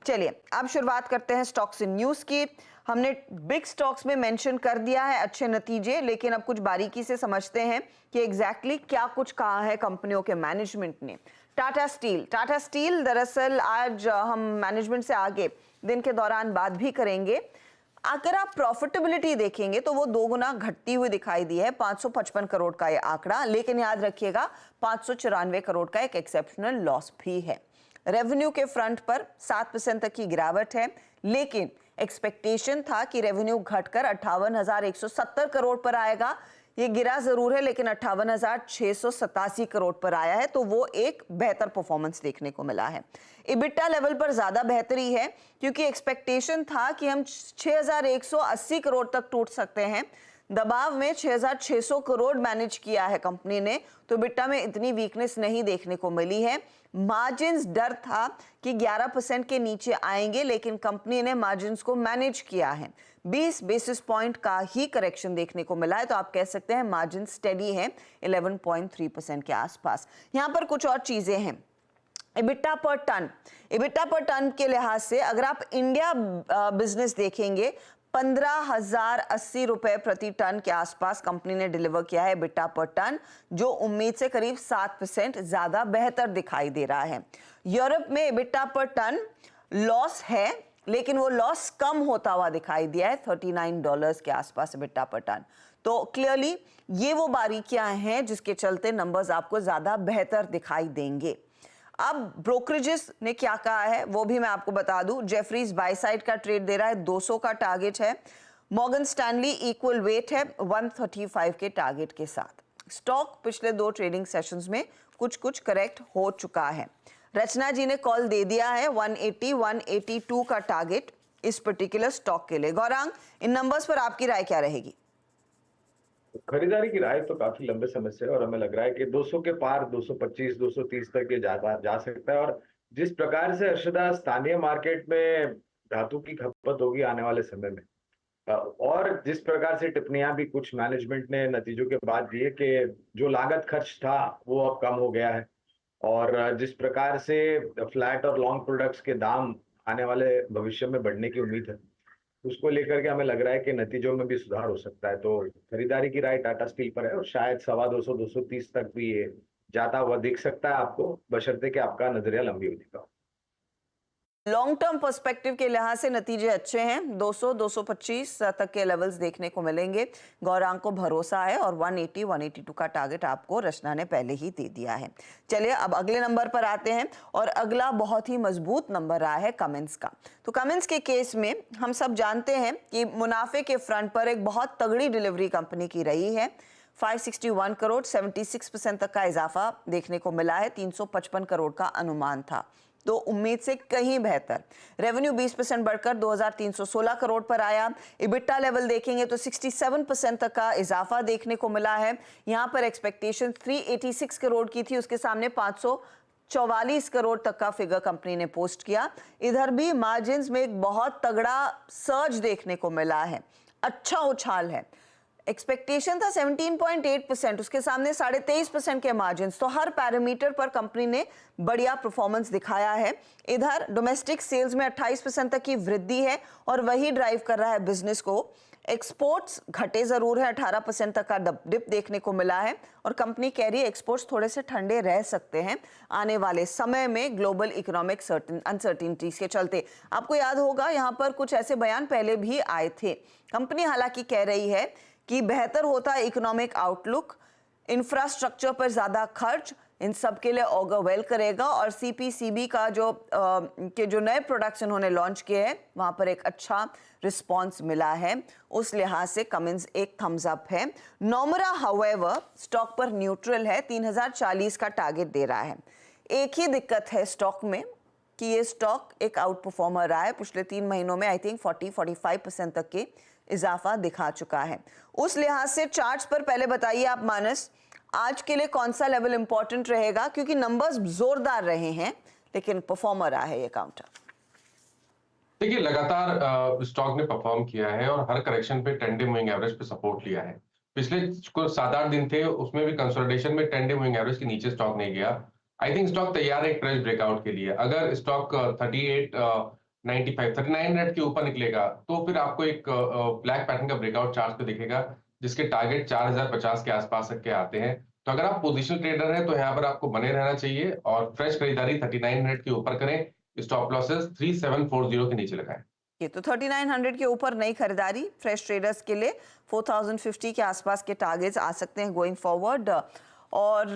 चलिए अब शुरुआत करते हैं स्टॉक्स इन न्यूज की। हमने बिग स्टॉक्स में मेंशन कर दिया है अच्छे नतीजे, लेकिन अब कुछ बारीकी से समझते हैं कि एग्जैक्टली क्या कुछ कहा है कंपनियों के मैनेजमेंट ने। टाटा स्टील दरअसल आज हम मैनेजमेंट से आगे दिन के दौरान बात भी करेंगे। अगर आप प्रॉफिटेबिलिटी देखेंगे तो वो 2 गुना घटती हुई दिखाई दी है, 555 करोड़ का ये आंकड़ा, लेकिन याद रखिएगा 594 करोड़ का एक एक्सेप्शनल लॉस भी है। रेवेन्यू के फ्रंट पर 7% तक की गिरावट है, लेकिन एक्सपेक्टेशन था कि रेवेन्यू घटकर 58,170 करोड़ पर आएगा। ये गिरा जरूर है लेकिन 58,687 करोड़ पर आया है, तो वो एक बेहतर परफॉर्मेंस देखने को मिला है। इबिटा लेवल पर ज्यादा बेहतरी है क्योंकि एक्सपेक्टेशन था कि हम 6,180 करोड़ तक टूट सकते हैं। दबाव में 6,600 करोड़ मैनेज किया है कंपनी ने, तो इबिटा में इतनी वीकनेस नहीं देखने को मिली है। मार्जिन्स डर था कि 11% के नीचे आएंगे, लेकिन कंपनी ने मार्जिन्स को मैनेज किया है। 20 बेसिस पॉइंट का ही करेक्शन देखने को मिला है, तो आप कह सकते हैं मार्जिन स्टेडी है 11.3% के आसपास। यहां पर कुछ और चीजें हैं। इबिटा पर टन के लिहाज से अगर आप इंडिया बिजनेस देखेंगे 15,080 रुपए प्रति टन के आसपास कंपनी ने डिलीवर किया है इबिटा पर टन, जो उम्मीद से करीब 7% ज्यादा बेहतर दिखाई दे रहा है। यूरोप में इबिटा पर टन लॉस है, लेकिन वो लॉस कम होता हुआ दिखाई दिया है, $39 के आसपास इबिटा पर टन। तो क्लियरली ये वो बारीकियां हैं जिसके चलते नंबर्स आपको ज्यादा बेहतर दिखाई देंगे। अब ब्रोकरेजेस ने क्या कहा है वो भी मैं आपको बता दूं। जेफरीज बाय साइड का ट्रेड दे रहा है, 200 का टारगेट है। मॉर्गन स्टैनली इक्वल वेट है 135 के टारगेट के साथ। स्टॉक पिछले 2 ट्रेडिंग सेशंस में कुछ करेक्ट हो चुका है। रचना जी ने कॉल दे दिया है 180 182 का टारगेट इस पर्टिकुलर स्टॉक के लिए। गौरांग, इन नंबर्स पर आपकी राय क्या रहेगी? खरीदारी की राय तो काफी लंबे समय से, और हमें लग रहा है कि 200 के पार 225 230 तक ये जा सकता है। और जिस प्रकार से अर्शदा स्थानीय मार्केट में धातु की खपत होगी आने वाले समय में, और जिस प्रकार से टिप्पणियां भी कुछ मैनेजमेंट ने नतीजों के बाद दी है कि जो लागत खर्च था वो अब कम हो गया है, और जिस प्रकार से फ्लैट और लॉन्ग प्रोडक्ट्स के दाम आने वाले भविष्य में बढ़ने की उम्मीद है, उसको लेकर के हमें लग रहा है कि नतीजों में भी सुधार हो सकता है। तो खरीदारी की राय टाटा स्टील पर है, और शायद 225 230 तक भी ये जाता हुआ दिख सकता है आपको, बशर्ते कि आपका नजरिया लंबी अवधि का। लॉन्ग टर्म पर्सपेक्टिव के लिहाज से नतीजे अच्छे हैं, 200 225 तक के लेवल्स देखने को मिलेंगे। गौरांग को भरोसा है और 180 182 का टारगेट आपको रचना ने पहले ही दे दिया है। चलिए अब अगले नंबर पर आते हैं, और अगला बहुत ही मजबूत नंबर रहा है कमिंस का। तो कमिंस के केस में हम सब जानते हैं कि मुनाफे के फ्रंट पर एक बहुत तगड़ी डिलीवरी कंपनी की रही है। 561 करोड़ 76% तक का इजाफा देखने को मिला है, 355 करोड़ का अनुमान था, तो उम्मीद से कहीं बेहतर। रेवेन्यू 20% बढ़कर 2,316 करोड़ पर आया। इबिटा लेवल देखेंगे तो 67% तक का इजाफा देखने को मिला है। यहां पर एक्सपेक्टेशन 386 करोड़ की थी, उसके सामने 544 करोड़ तक का फिगर कंपनी ने पोस्ट किया। इधर भी मार्जिन्स में एक बहुत तगड़ा सर्ज देखने को मिला है, अच्छा उछाल है। एक्सपेक्टेशन था 17.8%, उसके सामने 23.5% के मार्जिन, तो हर पैरामीटर पर कंपनी ने बढ़िया परफॉर्मेंस दिखाया है। इधर डोमेस्टिक सेल्स में 28% तक की वृद्धि है और वही ड्राइव कर रहा है बिजनेस को। एक्सपोर्ट्स घटे जरूर है, 18% तक का डिप देखने को मिला है, और कंपनी कह रही है एक्सपोर्ट्स थोड़े से ठंडे रह सकते हैं आने वाले समय में ग्लोबल इकोनॉमिक अनसर्टिनिटीज के चलते। आपको याद होगा यहाँ पर कुछ ऐसे बयान पहले भी आए थे। कंपनी हालांकि कह रही है कि बेहतर होता है इकोनॉमिक आउटलुक, इंफ्रास्ट्रक्चर पर ज्यादा खर्च इन सब के लिए ऑगर वेल करेगा, और सीपीसीबी का जो नए प्रोडक्ट्स उन्होंने लॉन्च किए हैं वहां पर एक अच्छा रिस्पांस मिला है। उस लिहाज से कमिंस एक थम्स अप है। नोमरा हाउएवर स्टॉक पर न्यूट्रल है, 3,040 का टारगेट दे रहा है। एक ही दिक्कत है स्टॉक में कि ये स्टॉक एक आउट परफॉर्मर रहा है, पिछले 3 महीनों में आई थिंक 40-45% तक के इजाफा दिखा चुका है। उस लिहाज से चार्ट्स पर पहले बताइए आप मानस, आज के लिए कौन सा लेवल इंपॉर्टेंट रहेगा, क्योंकि नंबर्स जोरदार रहे हैं लेकिन परफॉर्मर रहा है ये काउंटर। देखिए लगातार स्टॉक ने परफॉर्म किया है और हर करेक्शन पे 10 डे मूविंग एवरेज पे सपोर्ट लिया है। पिछले कुछ 7-8 दिन थे उसमें भी कंसोलिडेशन में 10 डे मूविंग एवरेज के नीचे स्टॉक नहीं गया। आई थिंक स्टॉक तैयार है एक फ्रेश ब्रेकआउट के लिए। अगर स्टॉक 38 95 3900 के ऊपर निकलेगा तो फिर आपको एक ब्लैक पैटर्न का ब्रेकआउट चार्ट पे दिखेगा, जिसके टारगेट 4050 के आसपास तक के आते हैं। तो अगर आप पोजिशनल ट्रेडर हैं तो यहाँ पर आपको बने रहना चाहिए और फ्रेश खरीदारी 3900 के ऊपर करें, स्टॉप लॉसेस 3740 के नीचे लगाएं। ये तो 3900 के ऊपर नई खरीदारी फ्रेश ट्रेडर्स के लिए 4050 के आसपास के टारगेट्स आ सकते हैं गोइंग फॉरवर्ड। और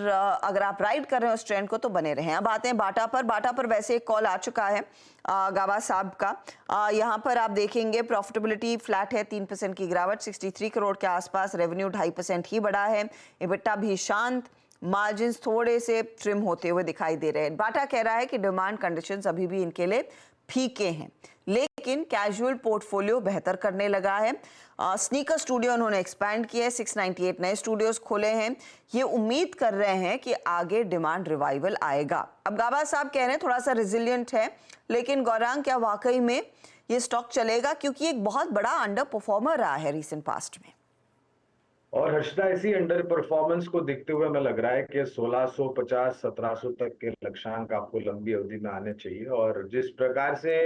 अगर आप राइड कर रहे हो उस ट्रेंड को तो बने रहें। अब आते हैं बाटा पर। बाटा पर वैसे एक कॉल आ चुका है गाबा साहब का। यहाँ पर आप देखेंगे प्रॉफिटेबिलिटी फ्लैट है, 3% की गिरावट, 63 करोड़ के आसपास, रेवेन्यू 2.5% ही बढ़ा है, EBITDA भी शांत, मार्जिन्स थोड़े से ट्रिम होते हुए दिखाई दे रहे हैं। बाटा कह रहा है कि डिमांड कंडीशंस अभी भी इनके लिए फीके हैं, लेकिन कैजुअल पोर्टफोलियो बेहतर करने लगा है। स्नीकर स्टूडियो उन्होंने एक्सपैंड किया है, 698 नए स्टूडियोज खोले हैं। ये उम्मीद कर रहे हैं कि आगे डिमांड रिवाइवल आएगा। अब गाबा साहब कह रहे हैं थोड़ा सा रेजिलिएंट है, लेकिन गौरांग क्या वाकई में ये स्टॉक चलेगा, क्योंकि एक बहुत बड़ा अंडर परफॉर्मर रहा है रिसेंट पास्ट में। और हर्षदा, इसी अंडर परफॉर्मेंस को देखते हुए हमें लग रहा है कि 1650 1700 तक के लक्ष्यांक आपको लंबी अवधि में आने चाहिए। और जिस प्रकार से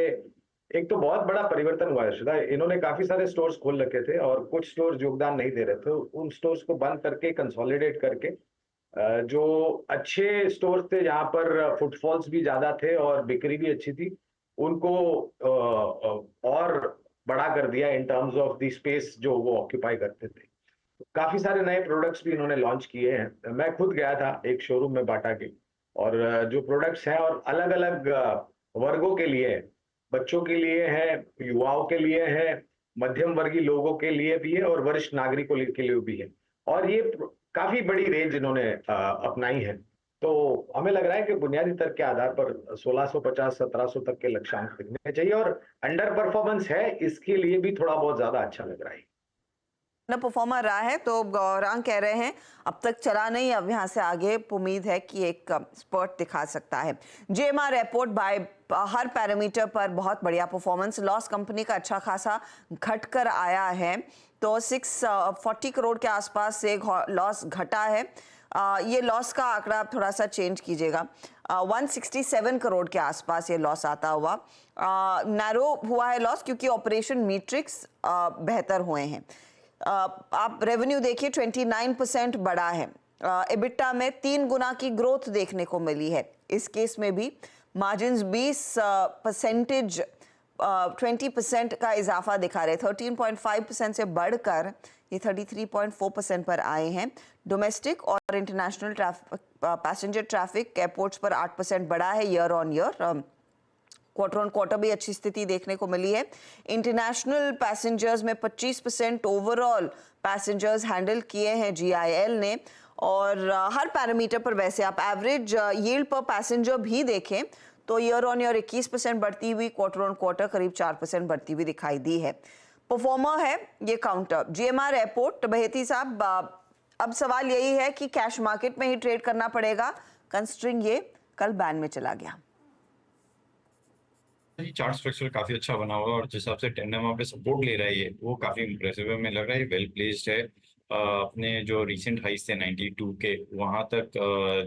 एक तो बहुत बड़ा परिवर्तन हुआ है हर्षदा, इन्होंने काफी सारे स्टोर्स खोल रखे थे और कुछ स्टोर्स योगदान नहीं दे रहे थे, उन स्टोर्स को बंद करके कंसोलिडेट करके जो अच्छे स्टोर्स थे जहां पर फुटफॉल्स भी ज्यादा थे और बिक्री भी अच्छी थी, उनको और बड़ा कर दिया in terms of the space जो वो ऑक्यूपाई करते थे। काफी सारे नए प्रोडक्ट्स भी इन्होंने लॉन्च किए हैं। मैं खुद गया था एक शोरूम में बाटा के, और जो प्रोडक्ट्स हैं और अलग अलग वर्गों के लिए, बच्चों के लिए है, युवाओं के लिए है, मध्यम वर्गीय लोगों के लिए भी है और वरिष्ठ नागरिकों के लिए भी है। और ये काफी बड़ी रेंज इन्होंने अपनाई है। तो हमें लग रहा है कि बुनियादी तर्क के आधार पर 1650 1700 तक के लक्ष्यांक दिखने चाहिए, और अंडर परफॉर्मेंस है इसके लिए भी थोड़ा बहुत ज्यादा अच्छा लग रहा है। परफॉर्मर रहा है तो गौरांग कह रहे हैं अब तक चला नहीं, अब यहाँ से आगे उम्मीद है कि एक स्पर्ट दिखा सकता है। जेएमआर रिपोर्ट बाय हर पैरामीटर पर बहुत बढ़िया परफॉर्मेंस, लॉस कंपनी का अच्छा खासा घट कर आया है, तो 640 करोड़ के आसपास से लॉस घटा है। ये लॉस का आंकड़ा थोड़ा सा चेंज कीजिएगा, 167 करोड़ के आसपास ये लॉस आता हुआ। नैरो हुआ है लॉस क्योंकि ऑपरेशन मैट्रिक्स बेहतर हुए हैं। आप रेवेन्यू देखिए 29% बढ़ा है, एबिटा में 3 गुना की ग्रोथ देखने को मिली है। इस केस में भी मार्जिन्स 20% का इजाफा दिखा रहे, 13.5% से बढ़कर ये 33.4% पर आए हैं। डोमेस्टिक और इंटरनेशनल पैसेंजर ट्रैफिक एयरपोर्ट्स पर 8% बढ़ा है year on year. Quarter on quarter भी अच्छी स्थिति देखने को मिली है। इंटरनेशनल पैसेंजर्स में 25% ओवरऑल पैसेंजर्स हैंडल किए हैं GIL ने। और हर पैरामीटर पर वैसे आप एवरेज यील्ड पर पैसेंजर भी देखें तो ईयर ऑन ईयर 21% बढ़ती हुई, क्वार्टर ऑन क्वार्टर करीब 4% बढ़ती हुई दिखाई दी है। परफॉर्मर है ये काउंटर GMR एयरपोर्ट। बहेती साहब, अब सवाल यही है कि कैश मार्केट में ही ट्रेड करना पड़ेगा कंसिडरिंग ये कल बैन में चला गया। चार्ट स्ट्रक्चर काफी अच्छा बना हुआ है और जिस हिसाब से टेंडम वहाँ पे सपोर्ट ले रहा है ये वो काफी इंप्रेसिव है। हमें लग रहा है वेल प्लेस्ड है अपने जो रीसेंट हाइस थे 92 के वहां तक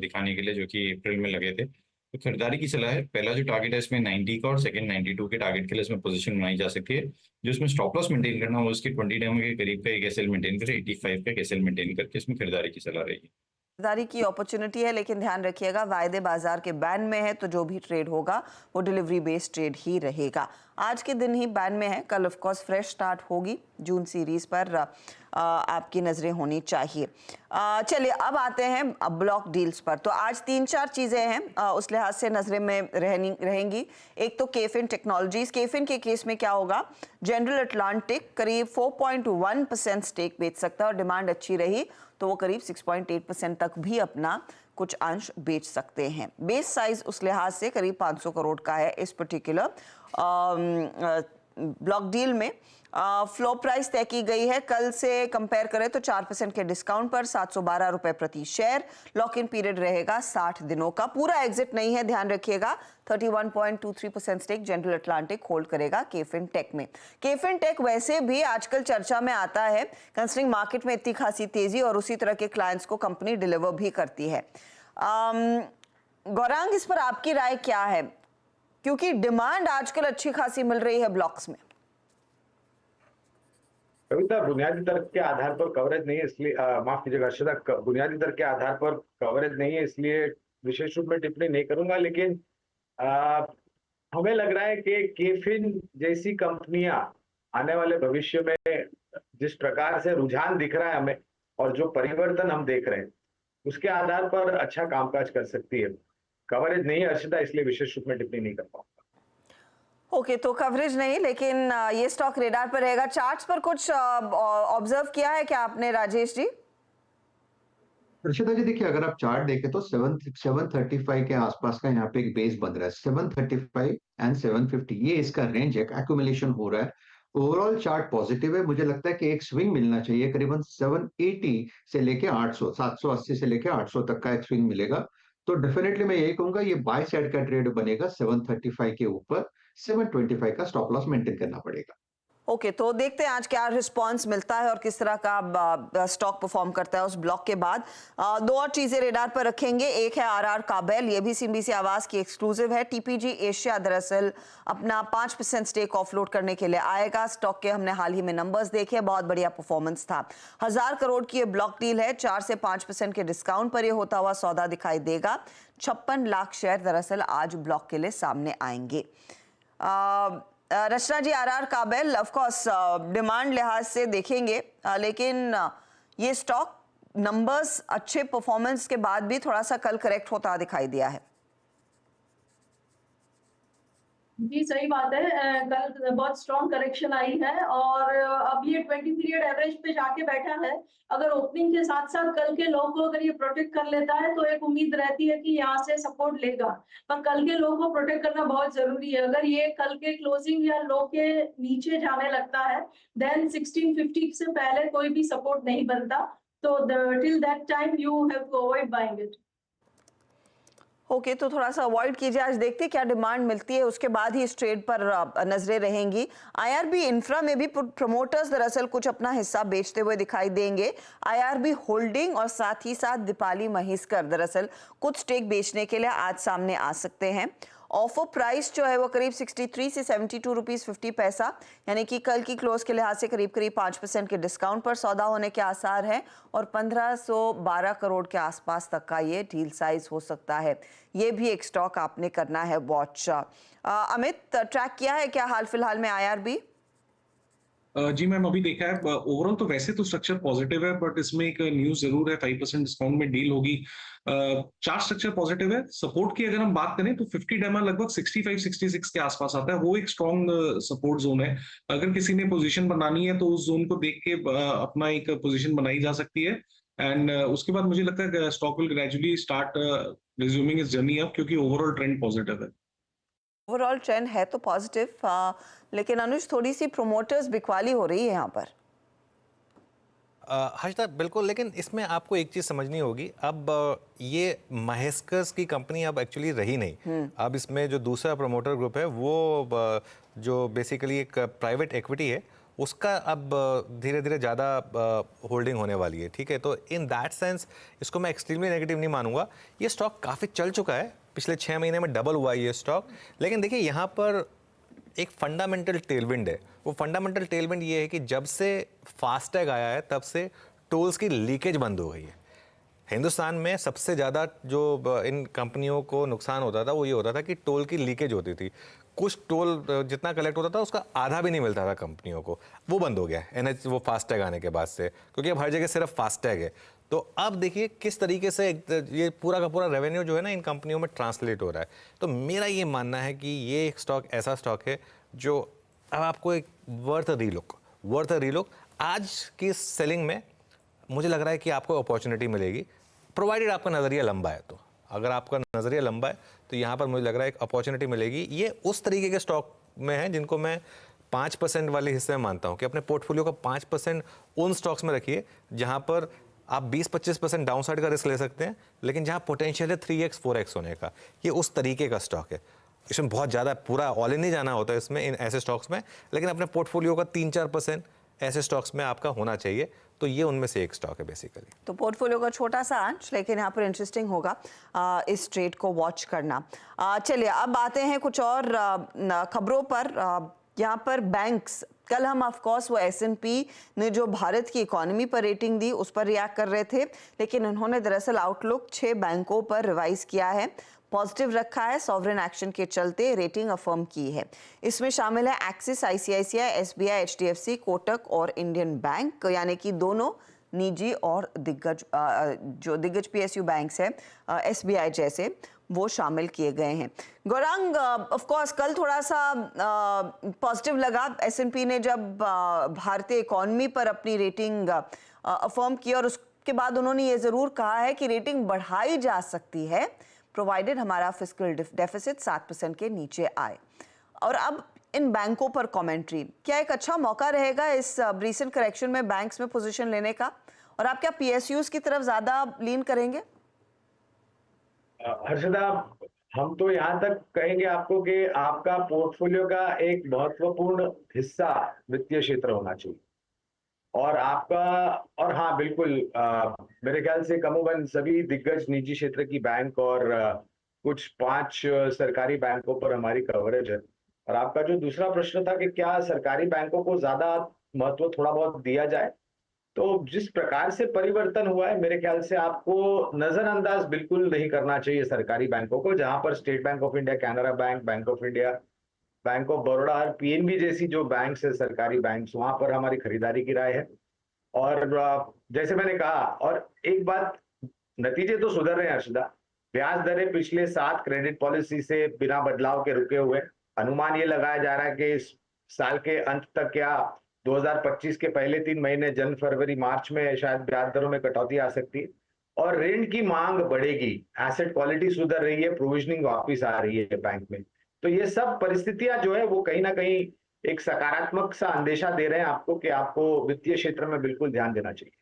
दिखाने के लिए, जो कि अप्रैल में लगे थे। तो खरीदारी की सलाह है। पहला जो टारगेट है इसमें 90 का और सेकंड 92 के टारगेट के लिए इसमें पोजीशन बनाई जा सकती है। जो इसमें स्टॉप लॉस मेंटेन करना हो उसकी 20 डेमो के करीब का एक एसएल मेंटेन करे, 85 का एक एसएल मेंटेन करके इसमें खरीदारी की सलाह रहेगी। खरीदारी की अपॉर्चुनिटी है, लेकिन ध्यान रखिएगा वायदे बाजार के बैन में है तो जो भी ट्रेड होगा वो डिलीवरी बेस्ड ट्रेड ही रहेगा। आज के दिन ही बैन में है, कल ऑफ कोर्स फ्रेश स्टार्ट होगी जून सीरीज पर आपकी नजरें होनी चाहिए। चलिए अब आते हैं ब्लॉक डील्स पर। तो आज 3-4 चीजें हैं उस लिहाज से नजरें में रहेंगी। एक तो केफिन टेक्नोलॉजीज। केफिन के केस में क्या होगा, जनरल अटलांटिक करीब 4.1% स्टेक बेच सकता है और डिमांड अच्छी रही तो वो करीब 6.8% तक भी अपना कुछ अंश बेच सकते हैं। बेस साइज उस लिहाज से करीब 500 करोड़ का है इस पर्टिकुलर ब्लॉक डील में। फ्लो प्राइस तय की गई है, कल से कंपेयर करें तो 4% के डिस्काउंट पर 712 रुपए प्रति शेयर। लॉक इन पीरियड रहेगा 60 दिनों का। पूरा एग्जिट नहीं है, ध्यान रखिएगा। 31.23% स्टेक जनरल अटलांटिक होल्ड करेगा केफिन टेक में। केफिन टेक वैसे भी आजकल चर्चा में आता है कंसिडरिंग मार्केट में इतनी खासी तेजी और उसी तरह के क्लाइंट्स को कंपनी डिलीवर भी करती है। गौरांग, इस पर आपकी राय क्या है? क्योंकि डिमांड आजकल अच्छी खासी मिल रही है ब्लॉक्स में। कविता, बुनियादी तर्क के आधार पर कवरेज नहीं है इसलिए माफ कीजिएगा अर्शदा, बुनियादी तर्क के आधार पर कवरेज नहीं है इसलिए विशेष रूप में टिप्पणी नहीं करूंगा, लेकिन हमें लग रहा है कि केफिन जैसी कंपनियां आने वाले भविष्य में जिस प्रकार से रुझान दिख रहा है हमें और जो परिवर्तन हम देख रहे हैं उसके आधार पर अच्छा कामकाज कर सकती है। कवरेज नहीं है अर्शिता, इसलिए विशेष रूप में टिप्पणी नहीं कर पाऊंगा। ओके, तो कवरेज नहीं, लेकिन ये स्टॉक रेडार पर रहेगा। चार्ट्स पर कुछ ऑब्जर्व किया है क्या आपने राजेश जी? अर्शिता जी देखिए, अगर आप चार्ट देखें तो 735 के आसपास का यहाँ पे एक बेस बन रहा है। 735 एंड 750 ये इसका रेंज है, एक्यूमुलेशन हो रहा है। ओवरऑल चार्ट पॉजिटिव है। मुझे लगता है कि एक स्विंग मिलना चाहिए, करीबन 780 से लेके 800, 780 से लेके 800 तक का एक स्विंग मिलेगा। तो डेफिनेटली मैं यही कहूंगा, ये बाय साइड का ट्रेड बनेगा 735 के ऊपर। 725 का स्टॉप लॉस मेंटेन करना पड़ेगा। ओके, तो देखते हैं आज क्या रिस्पांस मिलता है और किस तरह का स्टॉक परफॉर्म करता है उस ब्लॉक के बाद। दो और चीजें रेडार पर रखेंगे। एक है आरआर काबेल, ये भी सिम्बीसी आवास की एक्सक्लूसिव है। टीपीजी एशिया दरअसल अपना 5% स्टेक ऑफलोड करने के लिए आएगा। स्टॉक के हमने हाल ही में नंबर्स देखे, बहुत बढ़िया परफॉर्मेंस था। 1000 करोड़ की ये ब्लॉक डील है। 4 से 5% के डिस्काउंट पर ये होता हुआ सौदा दिखाई देगा। 56 लाख शेयर दरअसल आज ब्लॉक के लिए सामने आएंगे। रचना जी, RR Kabel of course demand लिहाज से देखेंगे, लेकिन ये स्टॉक नंबर्स अच्छे परफॉर्मेंस के बाद भी थोड़ा सा कल करेक्ट होता दिखाई दिया है। जी सही बात है, कल बहुत स्ट्रॉन्ग करेक्शन आई है और अब ये 20 पीरियड एवरेज पे जाके बैठा है। अगर ओपनिंग के साथ साथ कल के लो को अगर ये प्रोटेक्ट कर लेता है तो एक उम्मीद रहती है कि यहाँ से सपोर्ट लेगा, पर कल के लो को प्रोटेक्ट करना बहुत जरूरी है। अगर ये कल के क्लोजिंग या लो के नीचे जाने लगता है देन 1650 से पहले कोई भी सपोर्ट नहीं बनता, तो till that time you have to avoid buying it. Okay, तो थोड़ा सा अवॉइड कीजिए। आज देखते हैं क्या डिमांड मिलती है, उसके बाद ही इस ट्रेड पर नजरें रहेंगी। आईआरबी इंफ्रा में भी प्रमोटर्स दरअसल कुछ अपना हिस्सा बेचते हुए दिखाई देंगे। आईआरबी होल्डिंग और साथ ही साथ दीपाली महिस्कर दरअसल कुछ स्टेक बेचने के लिए आज सामने आ सकते हैं। ऑफर प्राइस जो है वो करीब 63 से 72 रुपीस 50 पैसा, यानी कि कल की क्लोज के लिहाज से करीब 5% के डिस्काउंट पर सौदा होने के आसार हैं और 1512 करोड़ के आसपास तक का ये डील साइज हो सकता है। ये भी एक स्टॉक आपने करना है वॉच। अमित, ट्रैक किया है क्या हाल फिलहाल में आईआरबी? जी मैम, अभी देखा है। ओवरऑल तो वैसे तो स्ट्रक्चर पॉजिटिव है, बट इसमें एक न्यूज जरूर है, 5% डिस्काउंट में डील होगी। चार्ट स्ट्रक्चर पॉजिटिव है। सपोर्ट की अगर हम बात करें तो 50 डेमा लगभग 65-66 के आसपास आता है, वो एक स्ट्रॉन्ग सपोर्ट जोन है। अगर किसी ने पोजीशन बनानी है तो उस जोन को देख के अपना एक पोजीशन बनाई जा सकती है। एंड उसके बाद मुझे लगता है कि stock will gradually start resuming is journey up, क्योंकि ओवरऑल ट्रेंड पॉजिटिव है। ओवरऑल ट्रेंड है तो पॉजिटिव, लेकिन अनुज थोड़ी सी प्रोमोटर्स बिकवाली हो रही है यहाँ पर। हर्षदा बिल्कुल, लेकिन इसमें आपको एक चीज़ समझनी होगी। अब ये महिस्कर्स की कंपनी अब एक्चुअली रही नहीं। अब इसमें जो दूसरा प्रमोटर ग्रुप है वो जो बेसिकली एक प्राइवेट इक्विटी है, उसका अब धीरे धीरे ज़्यादा होल्डिंग होने वाली है। ठीक है, तो इन दैट सेंस इसको मैं एक्सट्रीमली नेगेटिव नहीं मानूंगा। ये स्टॉक काफ़ी चल चुका है, पिछले 6 महीने में डबल हुआ है ये स्टॉक। लेकिन देखिए, यहाँ पर एक फंडामेंटल टेलविंड है। वो फंडामेंटल टेलविंड ये है कि जब से फास्टैग आया है तब से टोल्स की लीकेज बंद हो गई है। हिंदुस्तान में सबसे ज़्यादा जो इन कंपनियों को नुकसान होता था वो ये होता था कि टोल की लीकेज होती थी। कुछ टोल जितना कलेक्ट होता था उसका आधा भी नहीं मिलता था कंपनियों को, वो बंद हो गया एनएच वो फास्टैग आने के बाद से, क्योंकि अब हर जगह सिर्फ फास्टैग है। तो अब देखिए किस तरीके से ये पूरा का पूरा रेवेन्यू जो है ना इन कंपनियों में ट्रांसलेट हो रहा है। तो मेरा ये मानना है कि ये एक स्टॉक ऐसा स्टॉक है जो अब आपको एक वर्थ अ रीलुक आज की सेलिंग में मुझे लग रहा है कि आपको अपॉर्चुनिटी मिलेगी, प्रोवाइडेड आपका नज़रिया लंबा है। तो अगर आपका नज़रिया लंबा है तो यहाँ पर मुझे लग रहा है एक अपॉर्चुनिटी मिलेगी। ये उस तरीके के स्टॉक में है जिनको मैं 5% वाले हिस्से में मानता हूँ कि अपने पोर्टफोलियो का 5% उन स्टॉक्स में रखिए जहाँ पर आप 20-25% डाउनसाइड का रिस्क ले सकते हैं, लेकिन जहाँ पोटेंशियल है 3x 4x होने का। ये उस तरीके का स्टॉक है। इसमें बहुत ज़्यादा पूरा ऑल इन नहीं जाना होता है इसमें, इन ऐसे स्टॉक्स में, लेकिन अपने पोर्टफोलियो का 3-4% ऐसे स्टॉक्स में आपका होना चाहिए। तो ये उनमें से एक स्टॉक है बेसिकली। तो पोर्टफोलियो का छोटा सा अंश, लेकिन यहाँ पर इंटरेस्टिंग होगा इस ट्रेड को वॉच करना। चलिए अब आते हैं कुछ और खबरों पर। यहाँ पर बैंक्स, कल हम ऑफ कोर्स वो S&P ने जो भारत की इकोनॉमी पर रेटिंग दी उस पर रिएक्ट कर रहे थे, लेकिन उन्होंने दरअसल आउटलुक 6 बैंकों पर रिवाइज किया है, पॉजिटिव रखा है, सॉवरेन एक्शन के चलते रेटिंग अफर्म की है। इसमें शामिल है axis, ICICI, SBI, HDFC, Kotak और इंडियन बैंक, यानी कि दोनों निजी और दिग्गज जो दिग्गज PSU बैंक्स हैं, SBI जैसे, वो शामिल किए गए हैं। गौरांग, ऑफ कोर्स कल थोड़ा सा पॉजिटिव लगा S&P ने जब भारतीय इकोनॉमी पर अपनी रेटिंग अफर्म की, और उसके बाद उन्होंने ये ज़रूर कहा है कि रेटिंग बढ़ाई जा सकती है प्रोवाइडेड हमारा फिस्कल डेफिसिट 7% के नीचे आए। और अब इन बैंकों पर कमेंट्री, क्या एक अच्छा मौका रहेगा इस रीसेंट करेक्शन में बैंक्स में पोजीशन लेने का, और आप क्या PSUs की तरफ ज्यादा लीन करेंगे? हर्षदा, हम तो यहाँ तक कहेंगे आपको कि आपका पोर्टफोलियो का एक महत्वपूर्ण हिस्सा वित्तीय क्षेत्र होना चाहिए, और आपका, और हाँ बिल्कुल, मेरे ख्याल से कमोबन सभी दिग्गज निजी क्षेत्र की बैंक और कुछ 5 सरकारी बैंकों पर हमारी कवरेज है। और आपका जो दूसरा प्रश्न था कि क्या सरकारी बैंकों को ज्यादा महत्व थोड़ा बहुत दिया जाए, तो जिस प्रकार से परिवर्तन हुआ है, मेरे ख्याल से आपको नजरअंदाज बिल्कुल नहीं करना चाहिए सरकारी बैंकों को, जहां पर state bank of India, Canara bank, bank of India, bank of Baroda और PNB जैसी जो बैंक है सरकारी बैंक, वहां पर हमारी खरीदारी की राय है। और जैसे मैंने कहा, और एक बात, नतीजे तो सुधर रहे हैं हर्षदा, ब्याज दरें पिछले 7 क्रेडिट पॉलिसी से बिना बदलाव के रुके हुए। अनुमान ये लगाया जा रहा है कि इस साल के अंत तक या 2025 के पहले 3 महीने, जनवरी, फरवरी, मार्च में शायद ब्याज दरों में कटौती आ सकती है, और ऋण की मांग बढ़ेगी, एसेट क्वालिटी सुधर रही है, प्रोविजनिंग वापस आ रही है बैंक में। तो ये सब परिस्थितियां जो है वो कहीं ना कहीं एक सकारात्मक सा अंदेशा दे रहे हैं आपको कि आपको वित्तीय क्षेत्र में बिल्कुल ध्यान देना चाहिए।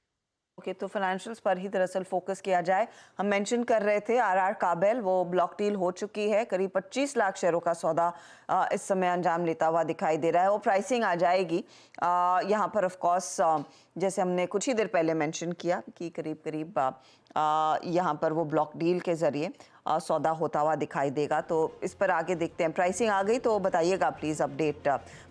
ओके, तो फाइनेंशियल्स पर ही दरअसल फोकस किया जाए। हम मेंशन कर रहे थे RR काबेल, वो ब्लॉक डील हो चुकी है, करीब 25 लाख शेयरों का सौदा इस समय अंजाम लेता हुआ दिखाई दे रहा है। वो प्राइसिंग आ जाएगी यहाँ पर, ऑफ कोर्स जैसे हमने कुछ ही देर पहले मेंशन किया कि करीब करीब यहाँ पर वो ब्लॉक डील के जरिए सौदा होता हुआ दिखाई देगा। तो इस पर आगे देखते हैं। प्राइसिंग आ गई तो बताइएगा प्लीज़ अपडेट।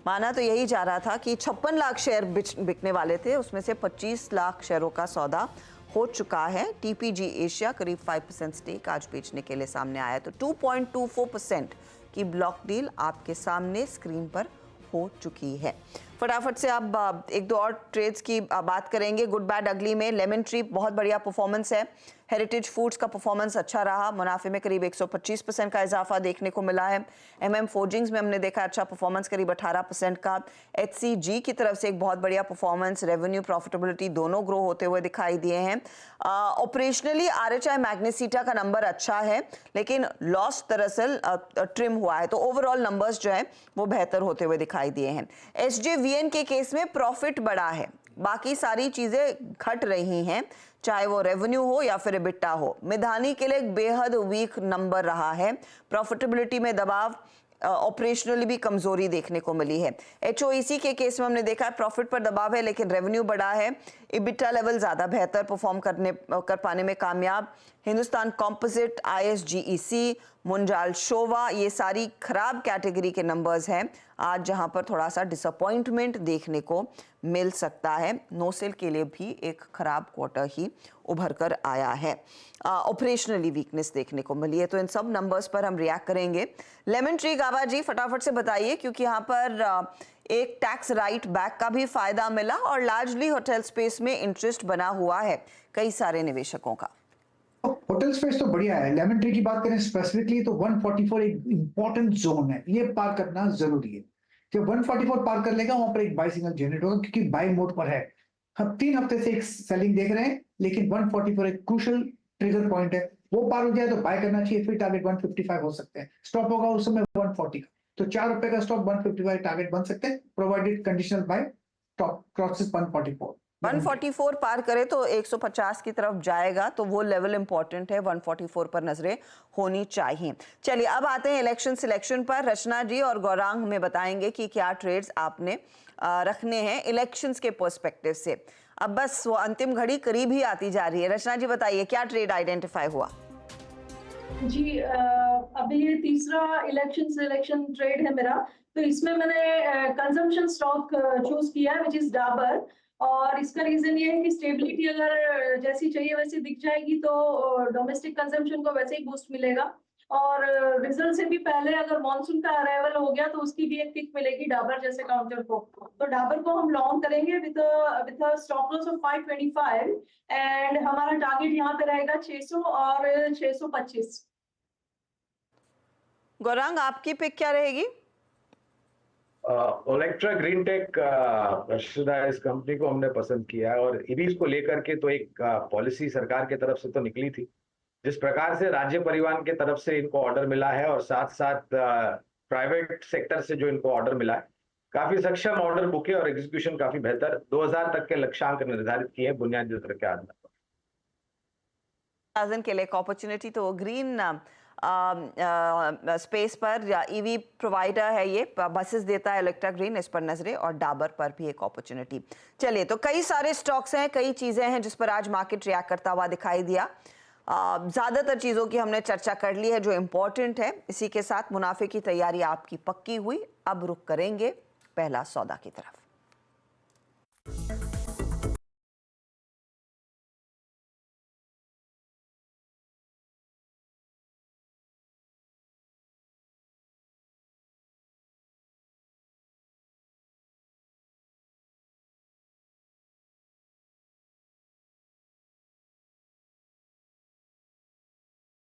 माना तो यही जा रहा था कि 56 लाख शेयर बिकने वाले थे, उसमें से 25 लाख शेयरों का सौदा हो चुका है। TPG एशिया करीब 5% स्टेक आज बेचने के लिए सामने आया। तो 2.24% की ब्लॉक डील आपके सामने स्क्रीन पर हो चुकी है। फटाफट से अब एक दो और ट्रेड्स की बात करेंगे। गुड बैड अगली में लेमन ट्री बहुत बढ़िया परफॉर्मेंस है। हेरिटेज फूड्स का परफॉर्मेंस अच्छा रहा, मुनाफे में करीब 125% का इजाफा देखने को मिला है। MM फोर्जिंग्स में हमने देखा अच्छा परफॉर्मेंस करीब 18% का। HCG की तरफ से एक बहुत बढ़िया परफॉर्मेंस, रेवेन्यू प्रॉफिटेबिलिटी दोनों ग्रो होते हुए दिखाई दिए हैं। ऑपरेशनली RHI मैग्नेसीटा का नंबर अच्छा है, लेकिन लॉस दरअसल ट्रिम हुआ है, तो ओवरऑल नंबर्स जो है वो बेहतर होते हुए दिखाई दिए हैं। SJVN के केस में प्रॉफिट बढ़ा है, बाकी सारी चीजें घट रही हैं, चाहे वो रेवेन्यू हो या फिर EBITDA हो। मिधानी के लिए एक बेहद वीक नंबर रहा है, प्रॉफिटेबिलिटी में दबाव, ऑपरेशनली भी कमजोरी देखने को मिली है। HOEC के केस में हमने देखा है प्रॉफिट पर दबाव है, लेकिन रेवेन्यू बढ़ा है। EBITDA लेवल ज्यादा बेहतर परफॉर्म कर पाने में कामयाब। Hindustan composite, ISGEC, Munjal Showa, ये सारी खराब कैटेगरी के नंबर्स हैं आज, जहां पर थोड़ा सा डिसअपॉइंटमेंट देखने को मिल सकता है। नोसेल के लिए भी एक खराब क्वार्टर ही उभर कर आया है। ऑपरेशनली वीकनेस देखने को मिली है। तो इन सब नंबर्स पर हम रिएक्ट करेंगे। लेमन ट्री गावा जी फटाफट से बताइए, क्योंकि यहाँ पर एक टैक्स राइट बैक का भी फायदा मिला और लार्जली होटल स्पेस में इंटरेस्ट बना हुआ है कई सारे निवेशकों का। होटल स्पेस तो बढ़िया है। लेमन ट्री की बात करें स्पेसिफिकली तो 144 एक इंपॉर्टेंट जोन है, ये पार करना जरूरी है। जब 144 पार कर लेगा वहां पर एक बाय सिग्नल जनरेट होगा, क्योंकि बाय मोड पर है। हम 3 हफ्ते से एक सेलिंग देख रहे हैं, लेकिन 144 एक क्रूशियल ट्रिगर पॉइंट है, वो पार हो जाए तो बाय करना चाहिए। फिर टारगेट 155 हो सकते हैं, स्टॉप होगा उस समय 140 का, तो 4 रुपए का स्टॉप 155 टारगेट बन सकते हैं, provided conditional buy stop crosses 144। 144 पार करे तो 150 की तरफ जाएगा, तो वो लेवल इंपॉर्टेंट है, 144 पर नजरें होनी चाहिए। चलिए अब आते हैं इलेक्शन सिलेक्शन पर। रचना जी और गौरांग हमें बताएंगे कि क्या ट्रेड्स आपने रखने हैं इलेक्शंस के पर्सपेक्टिव से। अब बस वो अंतिम घड़ी करीब ही आती जा रही है। रचना जी बताइए, क्या ट्रेड आइडेंटिफाई हुआ? जी अभी ये तीसरा इलेक्शन सिलेक्शन ट्रेड है मेरा, तो इसमें मैंने कंजम्पशन स्टॉक चूज किया विच इज डाबर। और इसका रीजन ये है कि स्टेबिलिटी अगर जैसी चाहिए वैसी दिख जाएगी तो डोमेस्टिक कंजम्पशन को वैसे ही बूस्ट मिलेगा, और रिजल्ट से भी पहले अगर मॉनसून का अराइवल हो गया तो उसकी भी एक किक मिलेगी डाबर जैसे काउंटर को। तो डाबर को हम लॉन्ग करेंगे with stop loss of 525 and हमारा टारगेट यहाँ पे रहेगा 600 और 625। गौरांग, आपकी पिक क्या रहेगी? ओलेक्ट्रा ग्रीन टेक इस कंपनी को हमने पसंद किया है, और ईवीज को लेकर के तो एक पॉलिसी सरकार की तरफ से तो निकली थी, जिस प्रकार से राज्य परिवहन की तरफ से इनको ऑर्डर मिला है और साथ साथ प्राइवेट सेक्टर से जो इनको ऑर्डर मिला है, काफी सक्षम ऑर्डर बुक है और एग्जीक्यूशन काफी बेहतर, 2000 तक के लक्ष्यांक निर्धारित किए हैं बुनियादी दर के आधार पर। के लिए एक अपॉर्चुनिटी तो ग्रीन स्पेस पर ईवी प्रोवाइडर है, ये बसेस देता है ओलेक्ट्रा ग्रीन, इस पर नजरें, और डाबर पर भी एक अपॉर्चुनिटी। चलिए, तो कई सारे स्टॉक्स हैं, कई चीजें हैं जिस पर आज मार्केट रिएक्ट करता हुआ दिखाई दिया। ज्यादातर चीजों की हमने चर्चा कर ली है जो इंपॉर्टेंट है। इसी के साथ मुनाफे की तैयारी आपकी पक्की हुई। अब रुख करेंगे पहला सौदा की तरफ।